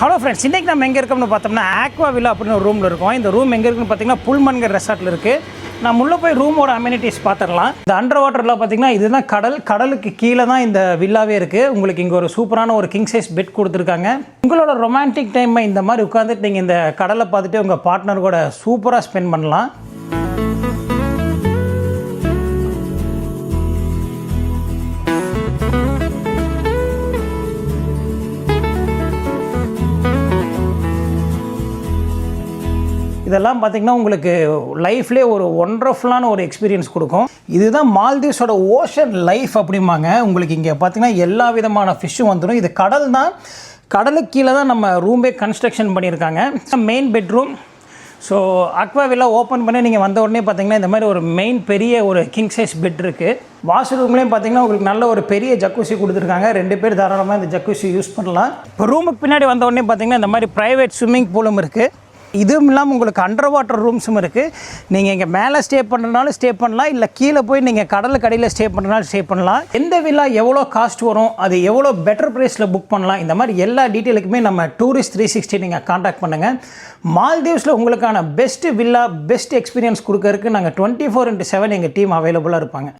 Hello friends, இன்றைக்கி நம்ம எங்கே இருக்கோம்னு பார்த்தோம்னா ஆக்வா வில்லா அப்படின்னு ஒரு ரூமில் இருக்கோம். இந்த ரூம் எங்கே இருக்குன்னு பார்த்தீங்கன்னா புல்மன்கர் ரெசார்ட்டில் இருக்குது. நம்ம உள்ளே போய் ரூமோட அம்யூனிட்டிஸ் பார்த்துடலாம். இந்த அண்டர் வாட்டரில் பார்த்தீங்கன்னா இதுதான் கடலுக்கு கீழே தான் இந்த வில்லாவே இருக்குது. உங்களுக்கு இங்கே ஒரு சூப்பரான ஒரு கிங் சைஸ் பெட் கொடுத்துருக்காங்க. உங்களோட ரொமான்டிக் டைமை இந்த மாதிரி உட்காந்துட்டு நீங்கள் இந்த கடலை பார்த்துட்டு உங்கள் பார்ட்னர் கூட சூப்பராக ஸ்பெண்ட் பண்ணலாம். இதெல்லாம் பார்த்திங்கன்னா உங்களுக்கு லைஃப்லேயே ஒரு ஒண்டர்ஃபுல்லான ஒரு எக்ஸ்பீரியன்ஸ் கொடுக்கும். இதுதான் மால்தீவ்ஸோட ஓஷன் லைஃப் அப்படிம்பாங்க. உங்களுக்கு இங்கே பார்த்திங்கன்னா எல்லா விதமான ஃபிஷ்ஷும் வந்துடும். இது கடல் தான், கடலுக்கு கீழே தான் நம்ம ரூமே கன்ஸ்ட்ரக்ஷன் பண்ணியிருக்காங்க. Main bedroom. So Aqua villa open பண்ணி நீங்கள் வந்த உடனே பார்த்தீங்கன்னா இந்த மாதிரி ஒரு மெயின் பெரிய ஒரு கிங் சைஸ் பெட் இருக்குது. வாஷ்ரூம்லேயும் பார்த்தீங்கன்னா உங்களுக்கு நல்ல ஒரு பெரிய ஜக்கூசி கொடுத்துருக்காங்க. 2 பேர் தாராளமாக இந்த ஜக்கூசி யூஸ் பண்ணலாம். இப்போ ரூமுக்கு பின்னாடி வந்த உடனே பார்த்தீங்கன்னா இந்த மாதிரி ப்ரைவேட் ஸ்விம்மிங் பூலும் இருக்குது. இதுவும் இல்லாமல் உங்களுக்கு அண்டர் வாட்டர் ரூம்ஸும் இருக்குது. நீங்கள் இங்கே மேலே ஸ்டே பண்ணுறதுனாலும் ஸ்டே பண்ணலாம், இல்லை கீழே போய் நீங்கள் கடலுக்கு அடியில் ஸ்டே பண்ணுறதுனாலும் ஸ்டே பண்ணலாம். எந்த வில்லா எவ்வளோ காஸ்ட் வரும், அது எவ்வளோ பெட்டர் ப்ரைஸில் புக் பண்ணலாம், இந்த மாதிரி எல்லா டீட்டெயிலுக்குமே நம்ம டூரிஸ்ட் 360 நீங்கள் காண்டாக்ட் பண்ணுங்கள். மால்தீவ்ஸில் உங்களுக்கான பெஸ்ட்டு வில்லா பெஸ்ட் எக்ஸ்பீரியன்ஸ் கொடுக்கறதுக்கு நாங்கள் 24/7 எங்கள் டீம் அவைலபிளாக இருப்பாங்க.